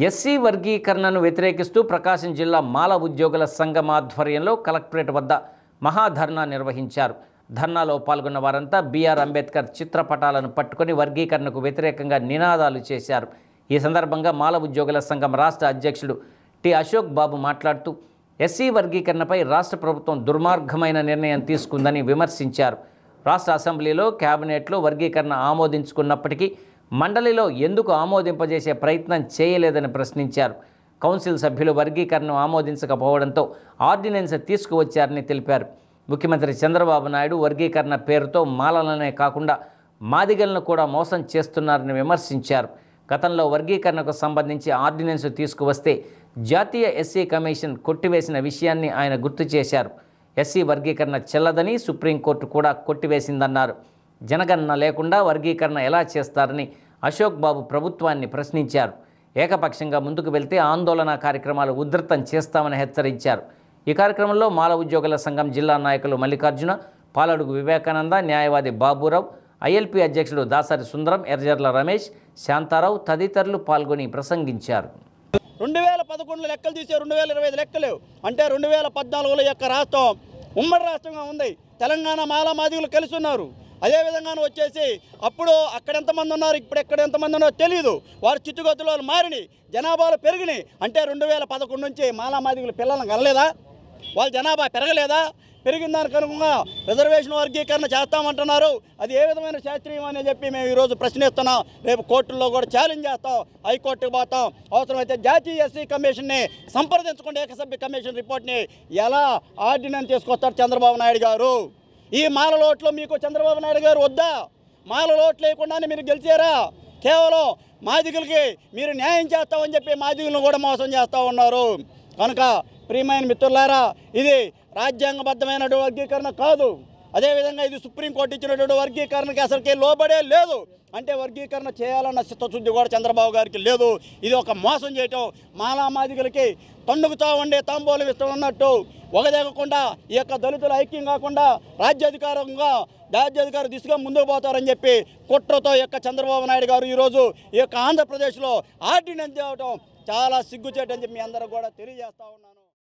SC వర్గీకరణను వ్యతిరేకిస్తూ ప్రకాశం జిల్లా మాల ఉద్యోగుల సంఘం ఆధ్వర్యంలో కలెక్టరేట్ వద్ద మహాధర్నా నిర్వహించారు. ధర్నాలో పాల్గొన్న వారంతా బిఆర్ అంబేద్కర్ చిత్రపటాలను పట్టుకొని వర్గీకరణకు వ్యతిరేకంగా నినాదాలు చేశారు. ఈ సందర్భంగా మాల ఉద్యోగుల సంఘం రాష్ట్ర అధ్యక్షుడు టి అశోక్ బాబు మాట్లాడుతూ ఎస్సీ వర్గీకరణపై రాష్ట్ర ప్రభుత్వం దుర్మార్గమైన నిర్ణయం తీసుకుందని విమర్శించారు. రాష్ట్ర అసెంబ్లీలో కేబినెట్లో వర్గీకరణ ఆమోదించుకున్నప్పటికీ మండలిలో ఎందుకు ఆమోదింపజేసే ప్రయత్నం చేయలేదని ప్రశ్నించారు. కౌన్సిల్ సభ్యులు వర్గీకరణను ఆమోదించకపోవడంతో ఆర్డినెన్స్ తీసుకువచ్చారని తెలిపారు. ముఖ్యమంత్రి చంద్రబాబు నాయుడు వర్గీకరణ పేరుతో మాలలనే కాకుండా మాదిగలను కూడా మోసం చేస్తున్నారని విమర్శించారు. గతంలో వర్గీకరణకు సంబంధించి ఆర్డినెన్స్ తీసుకువస్తే జాతీయ ఎస్సీ కమిషన్ కొట్టివేసిన విషయాన్ని ఆయన గుర్తు చేశారు. ఎస్సీ వర్గీకరణ చెల్లదని సుప్రీంకోర్టు కూడా కొట్టివేసిందన్నారు. జనగణన లేకుండా వర్గీకరణ ఎలా చేస్తారని అశోక్ బాబు ప్రభుత్వాన్ని ప్రశ్నించారు. ఏకపక్షంగా ముందుకు వెళ్తే ఆందోళన కార్యక్రమాలు ఉధృతం చేస్తామని హెచ్చరించారు. ఈ కార్యక్రమంలో మాల ఉద్యోగుల సంఘం జిల్లా నాయకులు మల్లికార్జున, పాలడుగు వివేకానంద, న్యాయవాది బాబురావు, ఐఎల్పీ అధ్యక్షుడు దాసరి సుందరం, ఎర్జర్ల రమేష్, శాంతారావు తదితరులు పాల్గొని ప్రసంగించారు. 2011 లెక్కలు తీసే 2025 లెక్కలు అంటే 2014లో యొక్క రాష్ట్రం ఉమ్మడి రాష్ట్రంగా ఉంది. తెలంగాణ మాల మాదిగలు కలిసి ఉన్నారు. అదేవిధంగా వచ్చేసి అప్పుడు అక్కడ ఎంతమంది ఉన్నారు, ఇప్పుడు ఎక్కడ ఎంతమంది ఉన్నారో తెలియదు. వారు చిట్టుగొత్తులో మారిని జనాభాలు పెరిగినాయి. అంటే 2011 నుంచి మాలా మాదిగలు పిల్లలను కనలేదా? వాళ్ళ జనాభా పెరగలేదా? పెరిగిన దానికి అనుగుణంగా రిజర్వేషన్ వర్గీకరణ చేస్తామంటున్నారు. అది ఏ విధమైన శాస్త్రీయం అని చెప్పి మేము ఈరోజు ప్రశ్నిస్తున్నాం. రేపు కోర్టుల్లో కూడా ఛాలెంజ్ చేస్తాం, హైకోర్టుకు పోతాం. అవసరమైతే జాతీయ ఎస్సీ కమిషన్ని సంప్రదించకుండా ఏకసభ్య కమిషన్ రిపోర్ట్ని ఎలా ఆర్డినెన్స్ తీసుకొస్తారు చంద్రబాబు నాయుడు గారు? ఈ మాల లోట్లో మీకు చంద్రబాబు నాయుడు గారు వద్దా? మాల లోట్లు లేకుండానే మీరు గెలిచారా? కేవలం మాదిగులకి మీరు న్యాయం చేస్తామని చెప్పి మాదిగులను కూడా మోసం చేస్తూ ఉన్నారు. కనుక ప్రియమైన మిత్రులారా, ఇది రాజ్యాంగబద్ధమైన వర్గీకరణ కాదు. అదేవిధంగా ఇది సుప్రీంకోర్టు ఇచ్చినటువంటి వర్గీకరణకి అసలుకే లోబడే లేదు. అంటే వర్గీకరణ చేయాలన్న చిత్తశుద్ధి కూడా చంద్రబాబు గారికి లేదు. ఇది ఒక మోసం చేయటం. మాలా మాదిగలకి తండుకుతా ఉండే తాంబూలం ఇష్టం ఉన్నట్టు ఒకదేగకుండా ఈ యొక్క దళితులు ఐక్యం కాకుండా రాజ్యాధికార దిశగా ముందుకు పోతారని చెప్పి కుట్రతో ఈ యొక్క చంద్రబాబు నాయుడు గారు ఈరోజు ఈ యొక్క ఆంధ్రప్రదేశ్లో ఆర్డినెన్స్ తేవటం చాలా సిగ్గుచేటని చెప్పి మీ అందరూ కూడా తెలియజేస్తా ఉన్నాను.